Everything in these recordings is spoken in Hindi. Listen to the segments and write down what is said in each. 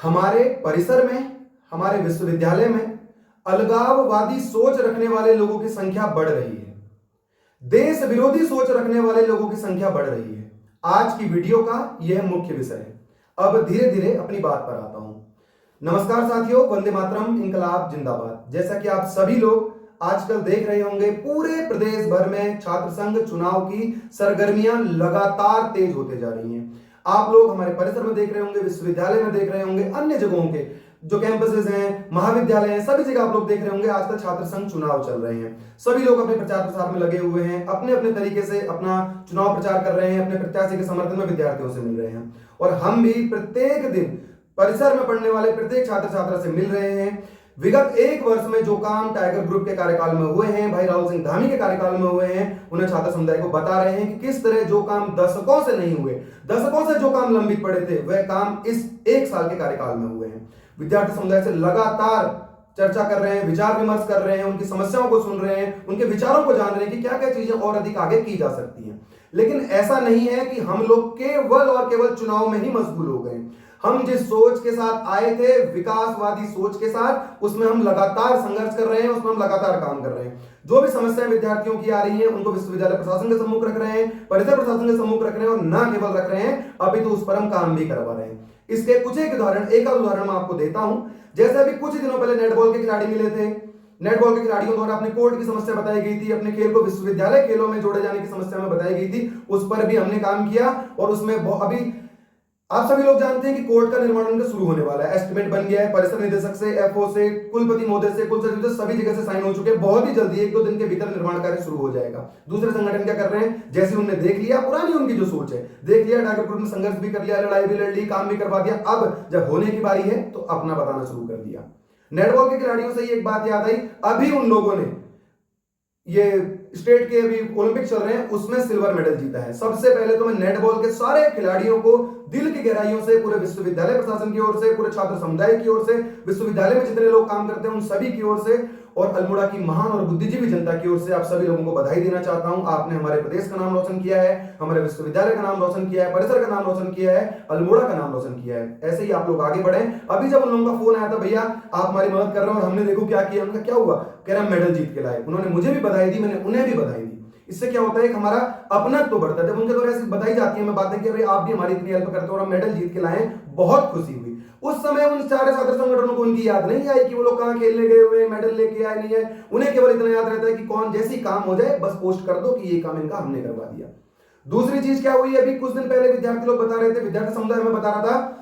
हमारे परिसर में, हमारे विश्वविद्यालय में अलगाववादी सोच रखने वाले लोगों की संख्या बढ़ रही है। देश विरोधी सोच रखने वाले लोगों की संख्या बढ़ रही है। आज की वीडियो का यह मुख्य विषय है। अब धीरे धीरे अपनी बात पर आता हूं। नमस्कार साथियों, वंदे मातरम, इंकलाब जिंदाबाद। जैसा कि आप सभी लोग आजकल देख रहे होंगे, पूरे प्रदेश भर में छात्र संघ चुनाव की सरगर्मियां लगातार तेज होते जा रही हैं। आप लोग हमारे परिसर में देख रहे होंगे, विश्वविद्यालय में देख रहे होंगे, अन्य जगहों के जो कैंपसेस हैं, महाविद्यालय हैं, सभी जगह आप लोग देख रहे होंगे आजकल छात्र संघ चुनाव चल रहे हैं। सभी लोग अपने प्रचार प्रसार में लगे हुए हैं, अपने अपने तरीके से अपना चुनाव प्रचार कर रहे हैं, अपने प्रत्याशी के समर्थन में विद्यार्थियों से मिल रहे हैं। और हम भी प्रत्येक दिन परिसर में पढ़ने वाले प्रत्येक छात्र छात्रा से मिल रहे हैं। विगत एक वर्ष में जो काम टाइगर ग्रुप के कार्यकाल में हुए हैं, भाई राहुल सिंह धामी के कार्यकाल में हुए हैं, उन्हें छात्र समुदाय को बता रहे हैं कि किस तरह जो काम दशकों से नहीं हुए, दशकों से जो काम लंबित पड़े थे, वह काम इस एक साल के कार्यकाल में हुए हैं। विद्यार्थी समुदाय से लगातार चर्चा कर रहे हैं, विचार विमर्श कर रहे हैं, उनकी समस्याओं को सुन रहे हैं, उनके विचारों को जान रहे हैं कि क्या क्या चीजें और अधिक आगे की जा सकती हैं। लेकिन ऐसा नहीं है कि हम लोग केवल और केवल चुनाव में ही मशगूल हो गए। हम जिस सोच के साथ आए थे, विकासवादी सोच के साथ, उसमें हम लगातार संघर्ष कर रहे हैं, उसमें हम लगातार काम कर रहे हैं। जो भी समस्याएं विद्यार्थियों की आ रही हैं, उनको विश्वविद्यालय प्रशासन के सम्मुख रख रहे हैं, परिसर प्रशासन के सम्मुख रख रहे हैं, और न केवल रख रहे हैं, अभी तो उस पर हम काम भी करवा रहे हैं। इसके कुछ एक उदाहरण मैं आपको देता हूं। जैसे अभी कुछ दिनों पहले नेटबॉल के खिलाड़ी मिले थे। नेटबॉल के खिलाड़ियों द्वारा अपने कोर्ट की समस्या बताई गई थी, अपने खेल को विश्वविद्यालय खेलों में जोड़े जाने की समस्या में बताई गई थी। उस पर भी हमने काम किया, और उसमें अभी आप सभी लोग जानते हैं कि कोर्ट का निर्माण उनका शुरू होने वाला है। एस्टिमेट बन गया है, परिसर निदेशक से, एफओ से, कुलपति महोदय से, कुलसचिव से, सभी जगह से साइन हो चुके हैं। बहुत ही जल्दी 1-2 दिन के भीतर निर्माण कार्य शुरू हो जाएगा। दूसरे संगठन क्या कर रहे हैं, जैसे उन्होंने देख लिया, पुरानी उनकी जो सोच है, देख लिया, टाइगर ग्रुप में संघर्ष भी कर लिया, लड़ाई भी लड़ ली, काम भी करवा दिया, अब जब होने की बारी है तो अपना बताना शुरू कर दिया। नेटबॉल के खिलाड़ियों से एक बात याद आई, अभी उन लोगों ने ये स्टेट के अभी ओलंपिक चल रहे हैं, उसमें सिल्वर मेडल जीता है। सबसे पहले तो मैं नेटबॉल के सारे खिलाड़ियों को दिल की गहराइयों से, पूरे विश्वविद्यालय प्रशासन की ओर से, पूरे छात्र समुदाय की ओर से, विश्वविद्यालय में जितने लोग काम करते हैं उन सभी की ओर से, और अल्मोड़ा की महान और बुद्धिजीवी जनता की ओर से आप सभी लोगों को बधाई देना चाहता हूं। आपने हमारे प्रदेश का नाम रोशन किया है, हमारे विश्वविद्यालय का नाम रोशन किया है, परिसर का नाम रोशन किया है, अल्मोड़ा का नाम रोशन किया है। ऐसे ही आप लोग आगे बढ़े। अभी जब उन लोगों का फोन आया था, भैया आप हमारी मदद कर रहे हो, और हमने देखो क्या किया, उनका क्या हुआ, कह रहे मेडल जीत के लाए। उन्होंने मुझे भी बधाई दी, मैंने उन्हें भी बधाई दी। इससे क्या होता है कि हमारा अपना तो बढ़ता है। जब उनके द्वारा ऐसी बताई जाती है, मैं बातें कि भाई आप भी हमारी इतनी हेल्प करते हो और हम मेडल जीत के लाए, बहुत खुशी हुई। उस समय उन सारे छात्र संगठनों को उनकी याद नहीं आई कि वो लोग कहां खेलने गए हुए, मेडल लेके आए नहीं है। उन्हें केवल इतना याद रहता है कि कौन जैसी काम हो जाए बस पोस्ट कर दो कि ये काम इनका हमने करवा दिया। दूसरी चीज क्या हुई, अभी कुछ दिन पहले विद्यार्थी लोग बता रहे थे, विद्यार्थी समुदाय में बता रहा था,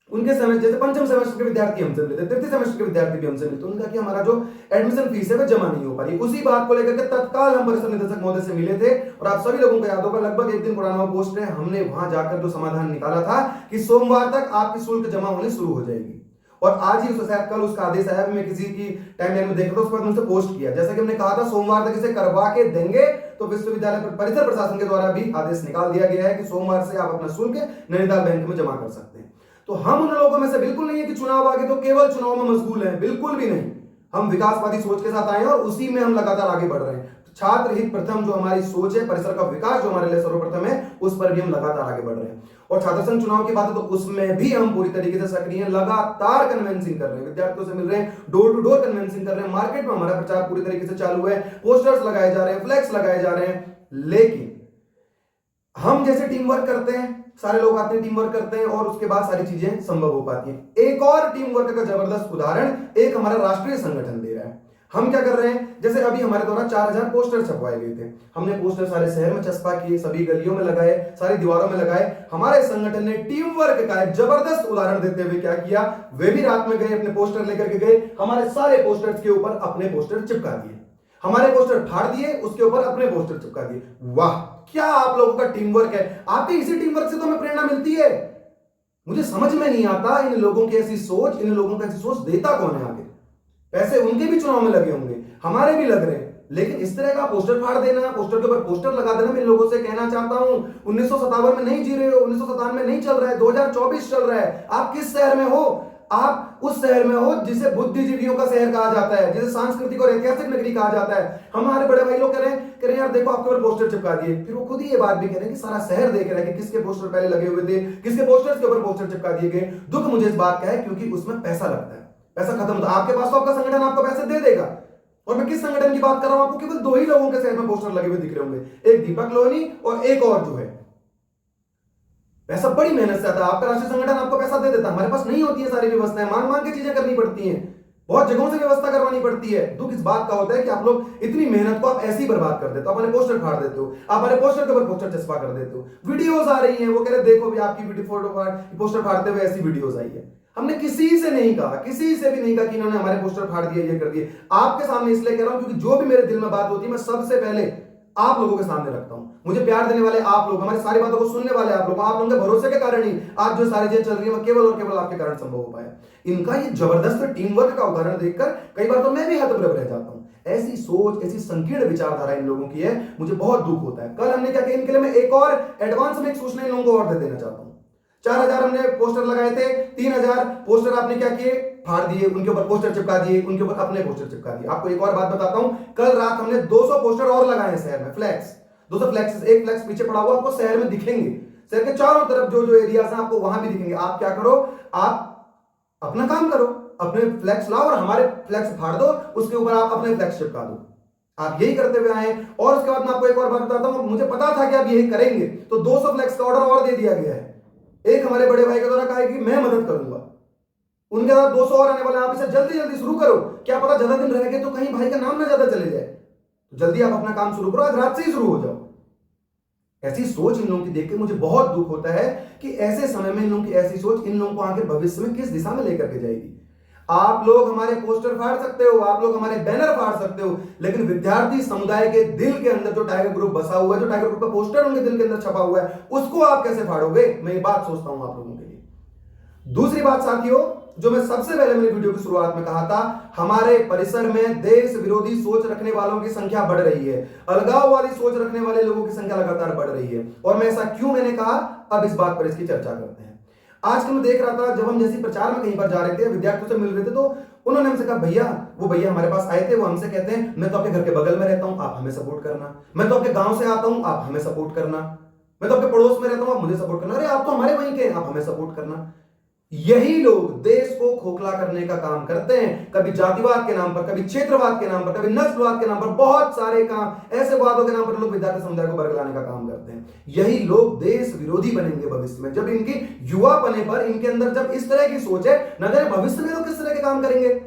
उनके सेमेस्टर, जैसे पंचम सेमेस्टर के विद्यार्थी हमसे मिले थे, तृतीय सेमेस्टर के विद्यार्थी भी हमसे मिले थे, उनका कि हमारा जो एडमिशन फीस है वह जमा नहीं हो पा रही। उसी बात को लेकर के तत्काल हम परिसर निदेशक महोदय से मिले थे, और आप सभी लोगों को याद होगा, लगभग एक दिन पुराना पोस्ट है, हमने वहां जाकर जो समाधान निकाला था कि सोमवार तक आपकी शुल्क जमा होनी शुरू हो जाएगी। और आज ही शायद कल उसका आदेश आया, मैं किसी की टाइमलाइन में देखा था, उस पर उनसे पोस्ट किया। जैसा कि हमने कहा था, सोमवार तक इसे करवा के देंगे, तो विश्वविद्यालय परिसर प्रशासन के द्वारा भी आदेश निकाल दिया गया है कि सोमवार से आप अपना शुल्क नैनीताल बैंक में जमा कर सकते हैं। तो हम उन लोगों में से बिल्कुल नहीं है कि चुनाव आगे तो केवल चुनाव में मशगूल है, बिल्कुल भी नहीं। हम विकासवादी सोच के साथ आए हैं और उसी में हम लगातार आगे बढ़ रहे हैं। छात्र हित प्रथम जो हमारी सोच है, परिसर का विकास जो हमारे लिए सर्वप्रथम है, उस पर भी हम लगातार आगे बढ़ रहे हैं। और छात्र संघ चुनाव की बात है तो उसमें भी हम पूरी तरीके से सक्रिय हैं, लगातार कन्वेंसिंग कर रहे हैं, विद्यार्थियों से मिल रहे हैं, डोर टू डोर कन्वेंसिंग कर रहे हैं। मार्केट में हमारा प्रचार पूरी तरीके से चालू है, पोस्टर्स लगाए जा रहे हैं, फ्लैक्स लगाए जा रहे हैं। लेकिन हम जैसे टीम वर्क करते हैं, सारे लोग आते हैं, टीम वर्क करते हैं, और उसके बाद सारी चीजें संभव हो पाती हैं। एक और टीम वर्क का जबरदस्त उदाहरण एक हमारा राष्ट्रीय संगठन दे रहा है। हम क्या कर रहे हैं, जैसे अभी हमारे द्वारा 4000 पोस्टर छपवाए गए थे, हमने पोस्टर सारे शहर में चस्पा किए, सभी गलियों में लगाए, सारी दीवारों में लगाए। हमारे संगठन ने टीम वर्क का एक जबरदस्त उदाहरण देते हुए क्या किया, वे भी रात में गए, अपने पोस्टर लेकर के गए, हमारे सारे पोस्टर्स के ऊपर अपने पोस्टर चिपका दिए, हमारे पोस्टर फाड़ दिए, उसके ऊपर अपने पोस्टर चिपका दिए। वाह, क्या आप लोगों का टीम वर्क है। आपके इसी टीम वर्क से तो हमें प्रेरणा मिलती है। मुझे समझ में नहीं आता इन लोगों की ऐसी सोच, इन लोगों की ऐसी सोच देता कौन है आगे। पैसे उनके भी चुनाव में लगे होंगे, हमारे भी लग रहे हैं, लेकिन इस तरह का पोस्टर फाड़ देना, पोस्टर के ऊपर पोस्टर लगा देना, मैं इन लोगों से कहना चाहता हूं 1957 में नहीं जी रहे हो, 1997 में नहीं चल रहा है, 2024 चल रहा है। आप किस शहर में हो, आप उस शहर में हो जिसे बुद्धिजीवियों का शहर कहा जाता है, जिसे सांस्कृतिक और ऐतिहासिक नगरी कहा जाता है। हमारे बड़े भाई लोग कह रहे हैं यार देखो आपके ऊपर पोस्टर चिपका दिए, फिर वो खुद ही ये बात भी कह रहे हैं कि सारा शहर देख रहा है कि किसके पोस्टर पहले लगे हुए थे, किसके पोस्टर्स के ऊपर पोस्टर चिपका दिए गए। दुख मुझे इस बात का है क्योंकि उसमें पैसा लगता है, पैसा खत्म होता है। आपके पास तो आपका संगठन आपको पैसे दे देगा, और मैं किस संगठन की बात कर रहा हूं, आपको केवल दो ही लोगों के शहर में पोस्टर लगे हुए दिख रहे होंगे, एक दीपक लोहनी और एक और जो है। पैसा बड़ी मेहनत से आता है, आपका राष्ट्रीय संगठन आपको पैसा दे देता है, हमारे पास नहीं होती है सारी व्यवस्थाएं, मांग मांग के चीजें करनी पड़ती हैं, बहुत जगहों से व्यवस्था करवानी पड़ती है। दुख इस बात का होता है कि आप लोग इतनी मेहनत को आप ऐसे ही बर्बाद कर देते हो, आप हमारे पोस्टर फाड़ देते हो, आप हमारे पोस्टर के ऊपर पोस्टर चस्पा कर देते हो। वीडियोस आ रही हैं, वो कह रहे देखो भी आपकी वीडियो फोटो पोस्टर फाड़ते हुए ऐसी वीडियोस आई है। हमने किसी से नहीं कहा, किसी से भी नहीं कहा कि इन्होंने हमारे पोस्टर फाड़ दिए, ये कर दिए। आपके सामने इसलिए कह रहा हूं क्योंकि जो भी मेरे दिल में बात होती है मैं सबसे पहले आप लोगों के सामने रखता हूं। मुझे प्यार देने वाले आप लोग, हमारी सारी बातों को सुनने वाले आप लोगों के भरोसे के कारण ही आज जो सारी चीजें चल रही है केवल और केवल आपके कारण संभव हो पाया। इनका ये जबरदस्त टीम वर्क का उदाहरण देखकर कई बार तो मैं भी हतप्रभ रह जाता हूं। ऐसी सोच, ऐसी संकीर्ण विचारधारा इन लोगों की है, मुझे बहुत दुख होता है। कल हमने क्या किया, इनके लिए मैं एक और एडवांस में एक सूचना इन लोगों को और दे देना चाहता हूं। 4000 हमने पोस्टर लगाए थे, 3000 पोस्टर आपने क्या किए, फाड़ दिए, उनके ऊपर पोस्टर चिपका दिए, उनके ऊपर अपने पोस्टर चिपका दिए। आपको एक और बात बताता हूं, कल रात हमने 200 पोस्टर और लगाए शहर में, फ्लैक्स 200 फ्लैक्स, एक फ्लैक्स पीछे पड़ा हुआ आपको शहर में दिखेंगे, शहर के चारों तरफ जो जो एरियाज हैं आपको वहां भी दिखेंगे। आप क्या करो, आप अपना काम करो, अपने फ्लैक्स लाओ और हमारे फ्लैक्स फाड़ दो, उसके ऊपर आप अपने फ्लैक्स चिपका दो। आप यही करते हुए आए। और उसके बाद मैं आपको एक और बात बताता हूं, मुझे पता था कि आप यही करेंगे, तो 200 फ्लैक्स का ऑर्डर और दे दिया गया है। एक हमारे बड़े भाई के द्वारा कहा है कि मैं मदद करूंगा, उनके साथ 200 और आने वाले, आप इसे जल्दी जल्दी शुरू करो। क्या पता ज्यादा दिन रह गए तो कहीं भाई का नाम ना ज्यादा चले जाए, तो जल्दी आप अपना काम शुरू करो, आज रात से ही शुरू हो जाओ। ऐसी सोच इन लोगों की देख के मुझे बहुत दुख होता है कि ऐसे समय में इन लोगों की ऐसी सोच इन लोगों को आगे भविष्य में किस दिशा में लेकर के जाएगी। आप लोग हमारे पोस्टर फाड़ सकते हो, आप लोग हमारे बैनर फाड़ सकते हो, लेकिन विद्यार्थी समुदाय के दिल के अंदर जो टाइगर ग्रुप बसा हुआ है, जो टाइगर ग्रुप का पोस्टर उनके दिल के अंदर छपा हुआ है, उसको आप कैसे फाड़ोगे? मैं ये बात सोचता हूं आप लोगों के लिए। दूसरी बात साथियों, जो मैं सबसे पहले मेरी वीडियो की शुरुआत में कहा था, हमारे परिसर में देश विरोधी सोच रखने वालों की संख्या बढ़ रही है, अलगाववादी सोच रखने वाले लोगों की संख्या लगातार बढ़ रही है। और मैं ऐसा क्यों मैंने कहा, अब इस बात पर इसकी चर्चा करते हैं। आजकल मैं देख रहा था, जब हम जैसे प्रचार में कहीं पर जा रहे थे, विद्यार्थियों से मिल रहे थे, तो उन्होंने हमसे कहा भैया, वो भैया हमारे पास आए थे, वो हमसे कहते हैं मैं तो आपके घर के बगल में रहता हूं, आप हमें सपोर्ट करना, मैं तो आपके गांव से आता हूं, आप हमें सपोर्ट करना, मैं तो आपके पड़ोस में रहता हूं, आप मुझे सपोर्ट करना, अरे आप तो हमारे वहीं के हैं, आप हमें सपोर्ट करना। यही लोग देश को खोखला करने का काम करते हैं, कभी जातिवाद के नाम पर, कभी क्षेत्रवाद के नाम पर, कभी नस्लवाद के नाम पर, बहुत सारे काम ऐसे वादों के नाम पर लोग विद्यार्थी समुदाय को बरगलाने का काम करते हैं। यही लोग देश विरोधी बनेंगे भविष्य में, जब इनकी युवा पने पर, इनके अंदर जब इस तरह की सोच है, न जाने भविष्य में लोग किस तरह के काम करेंगे।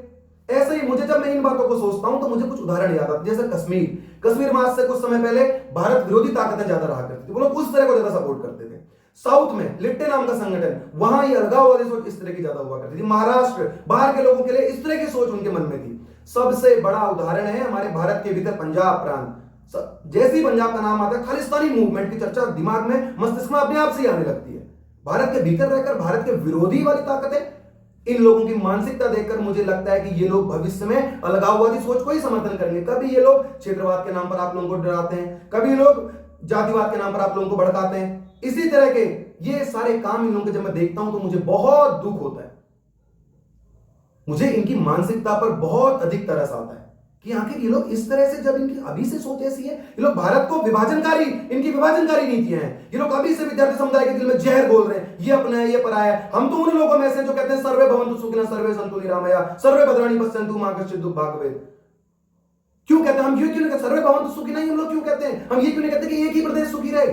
ऐसे ही मुझे, जब मैं इन बातों को सोचता हूं तो मुझे कुछ उदाहरण याद आते हैं, जैसे कश्मीर में आज से कुछ समय पहले भारत विरोधी ताकतें ज्यादा रहा करती थी, वो लोग उस तरह को ज्यादा सपोर्ट करते थे। साउथ में लिट्टे नाम का संगठन, वहां ये अलगाववादी सोच इस तरह की ज्यादा हुआ करती थी। महाराष्ट्र, बाहर के लोगों के लिए इस तरह की सोच उनके मन में थी। सबसे बड़ा उदाहरण है हमारे भारत के भीतर पंजाब प्रांत। जैसे ही पंजाब का नाम आता है, खालिस्तानी मूवमेंट की चर्चा दिमाग में, मस्तिष्क में अपने आप से आने लगती है। भारत के भीतर रहकर भारत के विरोधी वाली ताकतें, इन लोगों की मानसिकता देखकर मुझे लगता है कि ये लोग भविष्य में अलगाववादी सोच को ही समर्थन करेंगे। कभी ये लोग क्षेत्रवाद के नाम पर आप लोगों को डराते हैं, कभी लोग जातिवाद के नाम पर आप लोगों को भड़काते हैं। इसी तरह के ये सारे काम इन लोगों के जब मैं देखता हूं तो मुझे बहुत दुख होता है। मुझे इनकी मानसिकता पर बहुत अधिक तरस आता है कि आखिर ये लोग इस तरह से, जब इनकी अभी से सोच ऐसी है, ये लोग भारत को विभाजनकारी, इनकी विभाजनकारी नीतियां हैं, ये लोग अभी से विद्यार्थी समुदाय के दिल में जहर बोल रहे हैं, ये अपना है, ये पराया है। हम तो उन लोगों में से जो कहते हैं सर्वे भवन्तु सुखिनः सर्वे सन्तु निरामया सर्वे भद्राणि पश्यन्तु मा कश्चित् दुःखभाग्भवेत्। क्यों कहते हैं हम? ये क्यों नहीं कहते सर्वे भवन्तु सुखिनः? हम लोग क्यों कहते हैं? हम ये क्यों नहीं कहते कि एक ही प्रदेश सुखी रहे,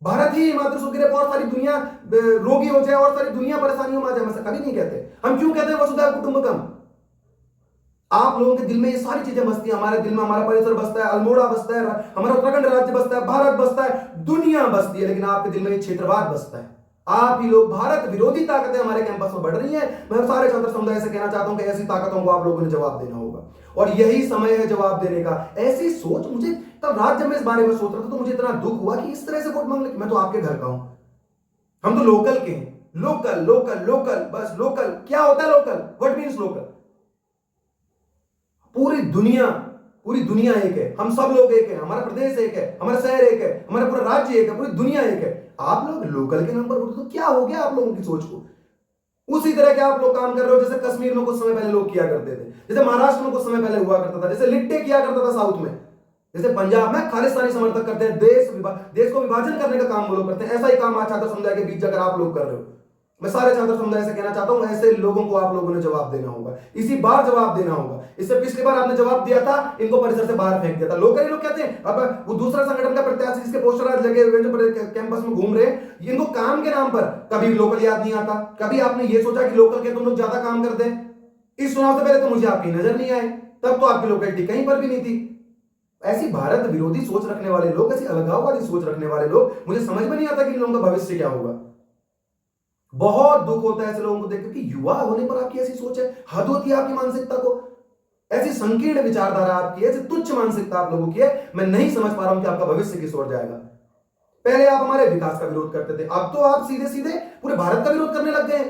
भारत ही मात्र सुखी रहे, और सारी दुनिया रोगी हो जाए, और सारी दुनिया परेशानियों में आ जाए? हम ऐसा कभी नहीं कहते। हम क्यों कहते हैं वसुधैव कुटुंबकम? आप लोगों के दिल में ये सारी चीजें बसती हैं, हमारे दिल में हमारा परिसर बसता है, अल्मोड़ा बसता है, हमारा उत्तराखंड राज्य बसता है, भारत बसता है, दुनिया बसती है, लेकिन आपके दिल में क्षेत्रवाद बसता है। आप ही लोग, भारत विरोधी ताकतें हमारे कैंपस में बढ़ रही हैं। मैं सारे छात्र समुदाय से कहना चाहता हूं कि ऐसी ताकतों को आप लोगों ने जवाब देना होगा, और यही समय है जवाब देने का। ऐसी सोच, मुझे तब रात जब मैं इस बारे में सोच रहा था तो मुझे इतना दुख हुआ कि इस तरह से वोट मांग ले। मैं तो आपके घर का हूं, हम तो लोकल के हैं। लोकल लोकल लोकल, बस लोकल। क्या होता है लोकल? What means local? पूरी दुनिया एक है, हम सब लोग एक है, हमारा प्रदेश एक है, हमारा शहर एक है, हमारा पूरा राज्य एक है, पूरी दुनिया एक है। आप लोग लोकल के नाम पर बोलते, तो क्या हो गया आप लोगों की सोच को? उसी तरह के आप लोग काम कर रहे हो जैसे कश्मीर में कुछ समय पहले लोग किया करते थे, जैसे महाराष्ट्र में कुछ समय पहले हुआ करता था, जैसे लिट्टे किया करता था साउथ में, जैसे पंजाब में खालिस्तानी समर्थक करते हैं, देश को विभाजन करने का काम वो लोग करते हैं। ऐसा ही काम आज छात्र समुदाय के बीच अगर आप लोग कर रहे हो, मैं सारे छात्र समुदाय से कहना चाहता हूं, ऐसे लोगों को आप लोगों ने जवाब देना होगा, इसी बार जवाब देना होगा। इससे पिछली बार आपने जवाब दिया था, इनको परिसर से बाहर फेंक दिया था। लोग कहते हैं अब वो दूसरा संगठन का प्रत्याशी जिसके पोस्टर आज लगे हुए जो कैंपस में घूम रहे हैं, इनको काम के नाम पर कभी लोकल याद नहीं आता। कभी आपने ये सोचा कि लोकल के तुम लोग ज्यादा काम कर दें? इस चुनाव से पहले तो मुझे आपकी नजर नहीं आए, तब तो आपकी लोकेलिटी कहीं पर भी नहीं थी। ऐसी भारत विरोधी सोच रखने वाले लोग, ऐसी अलगाववादी सोच रखने वाले लोग, मुझे समझ में नहीं आता कि इन लोगों का भविष्य क्या होगा। बहुत दुख होता है ऐसे लोगों को देखकर कि युवा होने पर आपकी ऐसी सोच है। हद होती है आपकी मानसिकता को, ऐसी संकीर्ण विचारधारा आपकी, ऐसी तुच्छ मानसिकता आप लोगों की है। मैं नहीं समझ पा रहा हूं कि आपका भविष्य किस ओर जाएगा। पहले आप हमारे विकास का विरोध करते थे, अब तो आप सीधे सीधे पूरे भारत का विरोध करने लग गए,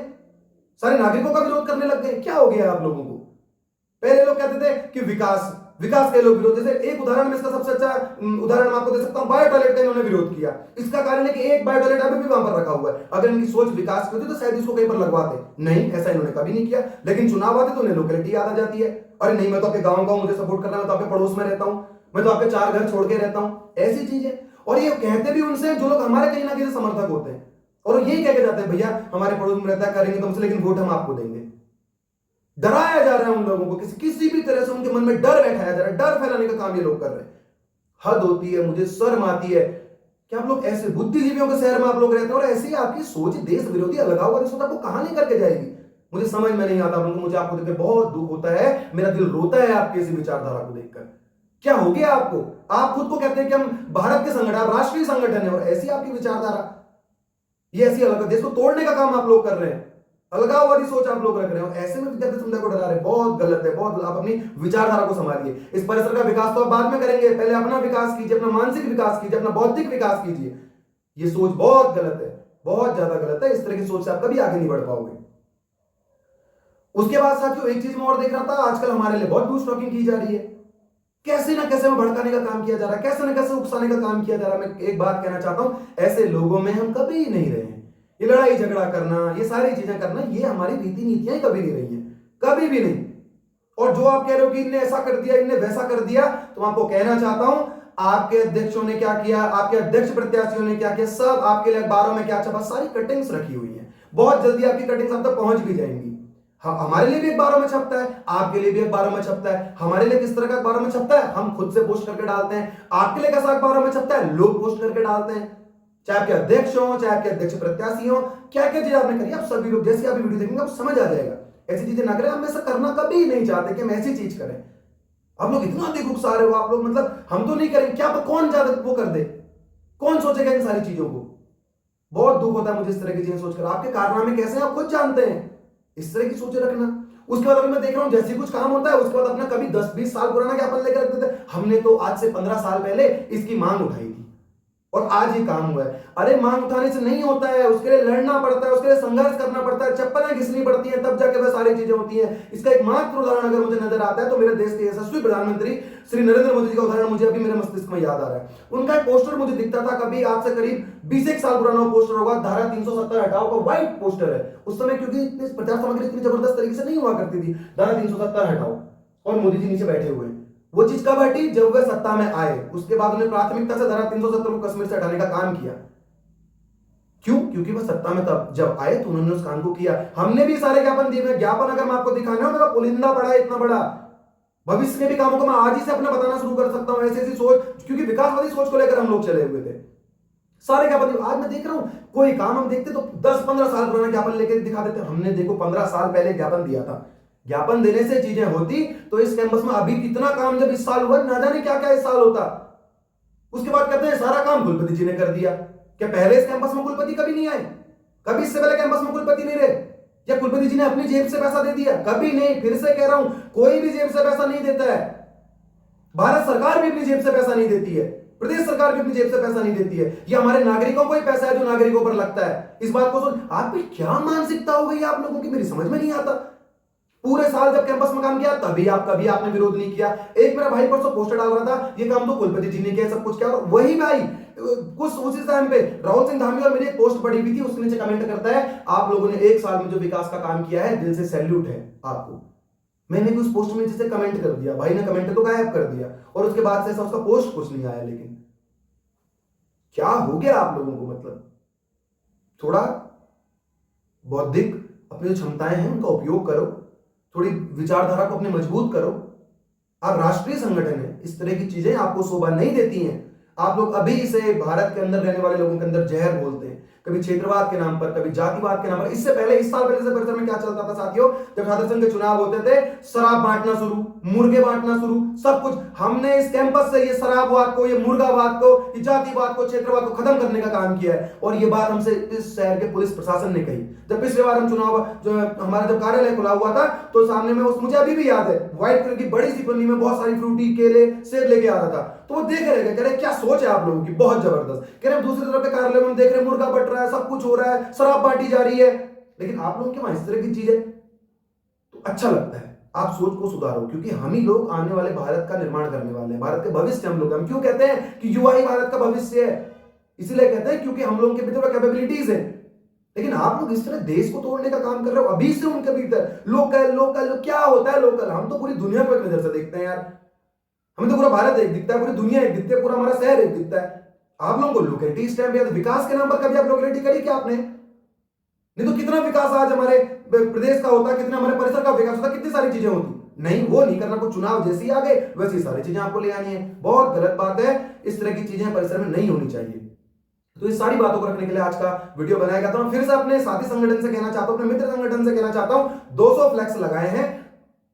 सारे नागरिकों का विरोध करने लग गए। क्या हो गया आप लोगों को? पहले लोग कहते थे कि विकास के लोग विरोध, जैसे एक उदाहरण में इसका सबसे अच्छा उदाहरण मैं आपको दे सकता हूं, बायो टॉयलेट का इन्होंने विरोध किया। इसका कारण है कि एक बायो टॉयलेट अभी भी वहां पर रखा हुआ है। अगर इनकी सोच विकास की होती तो शायद इसको कहीं पर लगवाते, नहीं, ऐसा इन्होंने कभी नहीं किया। लेकिन चुनाव आते तो उन्हें लोकेलिटी याद आ जाती है। अरे नहीं, मैं तो आपके गांव मुझे सपोर्ट करना है, मैं तो आपके पड़ोस में रहता हूं, मैं तो आपके 4 घर छोड़ के रहता हूं, ऐसी चीजें। और ये कहते भी उनसे जो लोग हमारे कहीं ना कहीं समर्थक होते हैं, और यही कह के जाते हैं भैया हमारे पड़ोस में रहता है, करेंगे तुमसे, लेकिन वोट हम आपको देंगे। डराया जा रहा है उन लोगों को, किसी भी तरह से उनके मन में डर बैठाया जा रहा है, डर फैलाने का काम ये लोग कर रहे हैं। हद होती है, मुझे शर्म आती है कि आप लोग ऐसे बुद्धिजीवियों के शहर में आप लोग रहते हैं, और ऐसे ही आपकी सोच देश विरोधी अलगाववादी सोच आपको कहां लेकर के जाएगी, मुझे समझ में नहीं आता। मुझे आपको देखकर बहुत दुख होता है, मेरा दिल रोता है आपकी ऐसी विचारधारा को देखकर। क्या हो गया आपको? आप खुद को कहते हैं कि हम भारत के संगठन, आप राष्ट्रीय संगठन है, और ऐसी आपकी विचारधारा, ये ऐसी अलग देश को तोड़ने का काम आप लोग कर रहे हैं, अलगाववादी सोच आप लोग रख रहे हो। ऐसे में विद्यार्थी समुदाय को डरा रहे हैं, बहुत गलत है, बहुत। आप अपनी विचारधारा को संभालिए। इस परिसर का विकास तो आप बाद में करेंगे, पहले अपना विकास कीजिए, अपना मानसिक विकास कीजिए, अपना बौद्धिक विकास कीजिए। ये सोच बहुत गलत है, बहुत ज्यादा गलत है। इस तरह की सोच से आप कभी आगे नहीं बढ़ पाओगे। उसके बाद साथियों एक चीज मैं और देख रहा था, आजकल हमारे लिए बहुत बूस्ट टॉकिंग की जा रही है, कैसे ना कैसे में भड़काने का काम किया जा रहा है, कैसे ना कैसे उकसाने का काम किया जा रहा है। मैं एक बात कहना चाहता हूं, ऐसे लोगों में हम कभी नहीं रहे हैं। ये लड़ाई झगड़ा करना, ये सारी चीजें करना, ये हमारी रीति नीतियां कभी नहीं रही है, कभी भी नहीं। और जो आप कह रहे हो कि इनने ऐसा कर दिया, इनने वैसा कर दिया, तो मैं आपको कहना चाहता हूं, आपके अध्यक्षों ने क्या किया, आपके अध्यक्ष प्रत्याशियों ने क्या किया, सब आपके लिए अखबारों में क्या छपा, सारी कटिंग्स रखी हुई है। बहुत जल्दी आपकी कटिंग्स आप तक पहुंच भी जाएंगी। हमारे लिए भी अखबारों में छपता है, आपके लिए भी अखबारों में छपता है। हमारे लिए किस तरह का अखबारों में छपता है, हम खुद से पोस्ट करके डालते हैं। आपके लिए कैसा अखबारों में छपता है, लोग पोस्ट करके डालते हैं। चाहे आपके अध्यक्ष हो, चाहे आपके अध्यक्ष प्रत्याशी हो, क्या क्या चीज आपने करी, आप सभी लोग जैसे आप वीडियो देखेंगे आपको समझ आ जाएगा। ऐसी चीजें ना करें, हम ऐसा करना कभी नहीं चाहते कि हम ऐसी चीज करें। आप लोग इतना अधिक उकसा रहे हो, आप लोग मतलब हम तो नहीं करेंगे, क्या कौन ज्यादा वो कर दे, कौन सोचेगा इन सारी चीजों को। बहुत दुख होता है मुझे इस तरह की चीजें सोचकर। आपके कारनामे कैसे हैं आप खुद जानते हैं, इस तरह की सोच रखना। उसके बाद अभी मैं देख रहा हूं जैसे कुछ काम होता है उसके बाद अपना कभी 10-20 साल पुराना ज्ञापन लेकर रखते थे, हमने तो आज से 15 साल पहले इसकी मांग उठाई थी और आज ही काम हुआ है। अरे मांग उठाने से नहीं होता है, उसके लिए लड़ना पड़ता है, उसके लिए संघर्ष करना पड़ता है, चप्पलें घिसनी पड़ती हैं, तब जाके वह सारी चीजें होती हैं। इसका एक मात्र उदाहरण अगर मुझे नजर आता है तो मेरे देश के यशस्वी प्रधानमंत्री श्री नरेंद्र मोदी जी का उदाहरण मुझे अभी मेरे मस्तिष्क में याद आ रहा है। उनका एक पोस्टर मुझे दिखता था, कभी आज से करीब 20 साल पुराना पोस्टर होगा, धारा 370 हटाओ का व्हाइट पोस्टर है। उस समय क्योंकि इतनी प्रचार सामग्री इतनी जबरदस्त तरीके से नहीं हुआ करती थी, धारा 370 हटाओ, और मोदी जी नीचे बैठे हुए हैं। वो चीज कब हटी, जब वे सत्ता में आए। उसके बाद उन्हें प्राथमिकता से धारा 370 को कश्मीर से हटाने का काम किया। क्यों? क्योंकि वह सत्ता में तब जब आए तो उन्होंने उस काम को किया। हमने भी सारे ज्ञापन दिए। ज्ञापन अगर मैं आपको दिखाना हो, मेरा पुलिंदा पड़ा है इतना बड़ा, भविष्य के भी कामों को मैं आज ही से अपना बताना शुरू कर सकता हूं। ऐसी ऐसी सोच, क्योंकि विकासवादी सोच को लेकर हम लोग चले हुए थे, सारे ज्ञापन। आज मैं देख रहा हूं कोई काम हम देखते तो 10-15 साल पुराना ज्ञापन लेकर दिखा देते। हमने देखो 15 साल पहले ज्ञापन दिया था। ज्ञापन देने से चीजें होती तो इस कैंपस में अभी कितना काम जब इस साल हुआ, ना जाने क्या क्या इस साल होता। उसके बाद कहते हैं सारा काम कुलपति जी ने कर दिया। क्या पहले इस कैंपस में कुलपति कभी नहीं आए? कभी इससे पहले कैंपस में कुलपति नहीं रहे? या कुलपति जी ने अपनी जेब से पैसा दे दिया? कभी नहीं। फिर से कह रहा हूं, कोई भी जेब से पैसा नहीं देता है। भारत सरकार भी अपनी जेब से पैसा नहीं देती है, प्रदेश सरकार भी अपनी जेब से पैसा नहीं देती है। ये हमारे नागरिकों को ही पैसा है जो नागरिकों पर लगता है। इस बात को सुन, आपकी क्या मानसिकता हो गई आप लोगों की, मेरी समझ में नहीं आता। पूरे साल जब कैंपस में काम किया तभी कभी आपने विरोध नहीं किया। एक मेरा भाई परसों पोस्टर डाल रहा था, ये काम तो कुलपति जी ने किया, सब कुछ किया, और वही भाई कुछ उसी टाइम पे राहुल सिंह धामी और मेरी एक पोस्ट पड़ी हुई थी, उसके नीचे कमेंट करता है आप लोगों ने 1 साल में जो विकास का काम किया है दिल से सैल्यूट है आपको। मैंने भी उस पोस्ट में नीचे कमेंट कर दिया, भाई ने कमेंट तो गायब कर दिया और उसके बाद से ऐसा उसका पोस्ट कुछ नहीं आया। लेकिन क्या हो गया आप लोगों को, मतलब थोड़ा बौद्धिक अपनी जो क्षमताएं हैं उनका उपयोग करो, थोड़ी विचारधारा को अपने मजबूत करो। आप राष्ट्रीय संगठन है, इस तरह की चीजें आपको शोभा नहीं देती हैं। आप लोग अभी से भारत के अंदर रहने वाले लोगों के अंदर जहर बोलते हैं, कभी क्षेत्रवाद के नाम पर, कभी जातिवाद के नाम पर। इससे पहले, इस साल पहले से परिसर में क्या चलता था साथियों, जब छात्र संघ के चुनाव होते थे, शराब बांटना शुरू, मुर्गे बांटना शुरू, सब कुछ। हमने इस कैंपस से ये शराबवाद को, ये मुर्गावाद को, ये जातिवाद को, क्षेत्रवाद को खत्म करने का काम किया है। और ये बात हमसे इस शहर के पुलिस प्रशासन ने कही। जब पिछले बार हम चुनाव, जो हमारा जब कार्यालय खुला हुआ था, तो सामने में मुझे अभी भी याद है, व्हाइट कलर की बड़ी सी पन्नी में बहुत सारी फ्रूटी, केले, सेब लेके आता था। तो वो देख रहे, कह रहे क्या सोच है आप लोगों की, बहुत जबरदस्त। कह रहे दूसरी तरफ के कार्यालय में हम देख रहे मुर्गा बट रहा है, सब कुछ हो रहा है, शराब बांटी जा रही है, लेकिन आप लोगों के वहां इस तरह की चीज है तो अच्छा लगता है। आप सोच को सुधारो, क्योंकि हम ही लोग आने वाले भारत का निर्माण करने वाले हैं, भारत के भविष्य हम लोग। हम क्यों कहते हैं कि युवा ही भारत का भविष्य है, इसलिए कहते हैं क्योंकि हम लोगों के भीतर कैपेबिलिटीज है। लेकिन आप लोग इस तरह देश को तोड़ने का काम कर रहे हो अभी से उनके भीतर। लोकल लोकल क्या होता है लोकल? हम तो पूरी दुनिया को एक नजर से देखते हैं यार, हमें तो पूरा भारत एक दिखता है, पूरी दुनिया एक दिखती है, पूरा हमारा शहर एक दिखता है। आप लोगों को लोकेलिटी स्टैम्प या विकास के नाम पर कभी आप लोकेलिटी करी क्या आपने? नहीं तो कितना विकास आज हमारे प्रदेश का होता, कितना हमारे परिसर का विकास होता, कितनी सारी चीजें होती। नहीं, वो नहीं करना। को चुनाव जैसे ही आ गए वैसी सारी चीजें आपको ले आनी है। बहुत गलत बात है, इस तरह की चीजें परिसर में नहीं होनी चाहिए। तो इस सारी बातों को रखने के लिए आज का वीडियो बनाया गया था। फिर से अपने साथी संगठन से कहना चाहता हूं, अपने मित्र संगठन से कहना चाहता हूं, 200 फ्लैक्स लगाए हैं,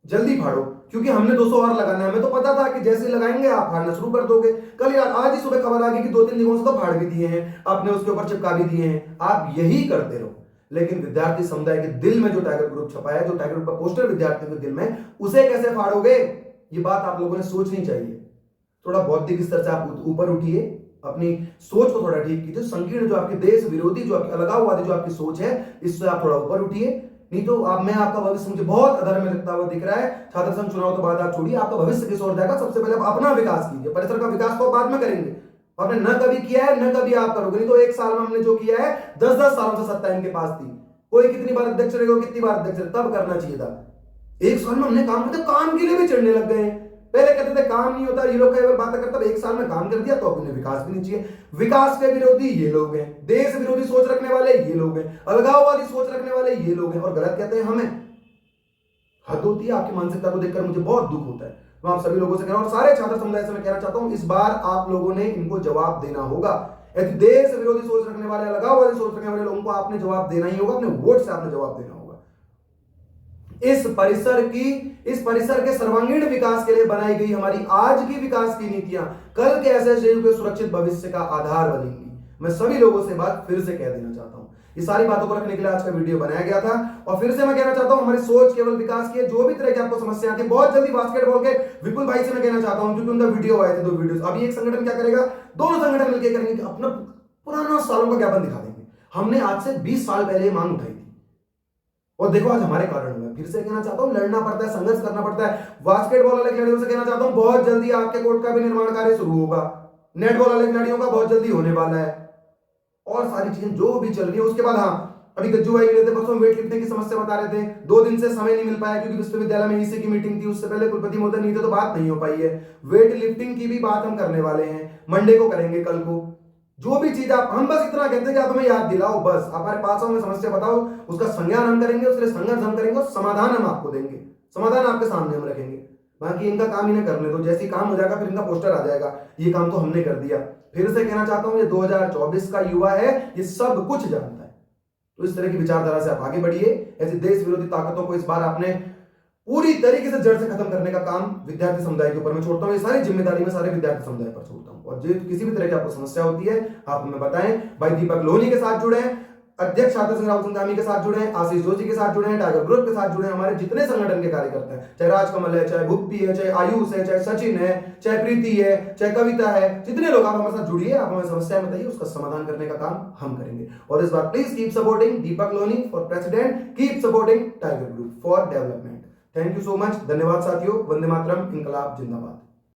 जल्दी फाड़ो, क्योंकि हमने 200 और लगाना है। हमें तो पता था कि जैसे लगाएंगे आप फाड़ना शुरू कर दोगे। कल यार, आज ही सुबह खबर आ गई कि 2-3 जगहों से तो फाड़ भी दिए हैं आपने, उसके ऊपर चिपका भी दिए हैं। आप यही करते रहो, लेकिन विद्यार्थी समुदाय के दिल में जो टाइगर ग्रुप छपा है, जो टाइगर ग्रुप का पोस्टर विद्यार्थियों के दिल में, उसे कैसे फाड़ोगे? ये बात आप लोगों ने सोचनी चाहिए। थोड़ा बौद्धिक स्तर से आप ऊपर उठिए, अपनी सोच को थोड़ा ठीक कीजिए। संकीर्ण जो आपके देश विरोधी, जो आपकी अलगाववादी जो आपकी सोच है, इससे आप थोड़ा ऊपर उठिए। नहीं तो मैं आपका भविष्य मुझे बहुत अधर में लगता हुआ दिख रहा है। छात्र संघ चुनाव तो बाद आप छोड़िए, आपका भविष्य किस ओर जाएगा? सबसे पहले आप अपना विकास कीजिए, परिसर का विकास तो बाद में करेंगे। आपने न कभी किया है, न कभी आप करोगे। नहीं तो 1 साल में हमने जो किया है, 10-10 सालों से सत्ता इनके पास थी। कोई कितनी बार अध्यक्ष रहेगा, कितनी बार अध्यक्ष रहे, तब करना चाहिए था। 1 साल में हमने काम किया, काम के लिए भी चिढ़ने लग गए हैं। पहले कहते थे काम नहीं होता, ये लोग कई बार बातें करते, 1 साल में काम कर दिया तो अब उन्हें विकास भी नहीं चाहिए। विकास के विरोधी ये लोग हैं, देश विरोधी सोच रखने वाले ये लोग हैं, अलगाववादी सोच रखने वाले ये लोग हैं, और गलत कहते हैं हमें। हद होती है आपकी मानसिकता को देखकर, मुझे बहुत दुख होता है। मैं आप सभी लोगों से कह रहा हूं, और सारे छात्र समुदाय से मैं कहना चाहता हूं, इस बार आप लोगों ने इनको जवाब देना होगा। देश विरोधी सोच रखने वाले, अलगाववादी सोच रखने वाले लोगों को आपने जवाब देना ही होगा, अपने वोट से आपने जवाब देना होगा। इस परिसर के सर्वांगीण विकास के लिए बनाई गई हमारी आज की विकास की नीतियां कल के एसएसयू के सुरक्षित भविष्य का आधार बनेंगी। मैं सभी लोगों से बात फिर से कह देना चाहता हूं। ये सारी बातों को रखने के लिए आज का वीडियो बनाया गया था। और फिर से मैं कहना चाहता हूं, हमारी सोच केवल विकास की है। जो भी तरह की आपको समस्या आती है, बहुत जल्दी बास्केटबॉल के विपुल भाई से मैं कहना चाहता हूं, क्योंकि उनका वीडियो आए थे 2 वीडियोस। अभी एक संगठन क्या करेगा, दोनों संगठन मिलकर करेंगे, अपना पुराना सालों का ज्ञापन दिखा देंगे। हमने आज से 20 साल पहले मांग उठाई थी, और देखो आज हमारे कारण हुआ। फिर से कहना चाहता हूं, लड़ना पड़ता है, संघर्ष करना पड़ता है। बास्केटबॉल वाले खिलाड़ियों से कहना चाहता हूं, बहुत जल्दी आपके कोर्ट का भी निर्माण कार्य शुरू होगा। नेटबॉल वाले खिलाड़ियों का बहुत जल्दी होने वाला है, और सारी चीजें जो भी चल रही है। उसके बाद हाँ, अभी गज्जू भाई मिले थे परसों, वेट लिफ्टिंग की समस्या बता रहे थे। 2 दिन से समय नहीं मिल पाया, क्योंकि विश्वविद्यालय में ईसी की मीटिंग थी, उससे पहले कुलपति महोदय नहीं थे, तो बात नहीं हो पाई है। वेट लिफ्टिंग की भी बात हम करने वाले हैं, मंडे को करेंगे, कल को। जो भी चीज हम बस इतना कहते हैं कि आप हमें याद दिलाओ, बस हमारे पास हमें समस्या बताओ, उसका संज्ञान हम करेंगे, उसके लिए संघर्ष हम करेंगे, और समाधान हम आपको देंगे, समाधान आपके सामने हम रखेंगे। बाकी इनका काम इन्हें करने दो, जैसे काम हो जाएगा फिर इनका पोस्टर आ जाएगा, ये काम तो हमने कर दिया। फिर से कहना चाहता हूं, ये 2024 का युवा है, ये सब कुछ जानता है। तो इस तरह की विचारधारा से आप आगे बढ़िए। ऐसी देश विरोधी ताकतों को इस बार आपने पूरी तरीके से जड़ से खत्म करने का काम विद्यार्थी समुदाय के ऊपर मैं छोड़ता हूं। ये सारी जिम्मेदारी मैं सारे विद्यार्थी समुदाय पर छोड़ता हूं। और जो किसी भी तरह की आपको समस्या होती है, आप हमें बताएं। भाई दीपक लोहनी के साथ जुड़े हैं, अध्यक्ष छात्र संघ राहुल सिंह धामी के साथ जुड़े हैं, आशीष जोशी के साथ जुड़े हैं, टाइगर ग्रुप के साथ जुड़े हैं, हमारे जितने संगठन के कार्यकर्ता हैं, चाहे राजकमल है, चाहे भुक्ति है, चाहे आयुष है, चाहे सचिन है, चाहे प्रीति है, चाहे कविता है, जितने लोग आप हमारे साथ जुड़िए, आप हमें समस्या बताइए, उसका समाधान करने का काम हम करेंगे। और इस बार please keep supporting Deepak Lohani for president, keep supporting Tiger Group for development. Thank you so much, धन्यवाद साथियों। वंदे मातरम, इंकलाब जिंदाबाद।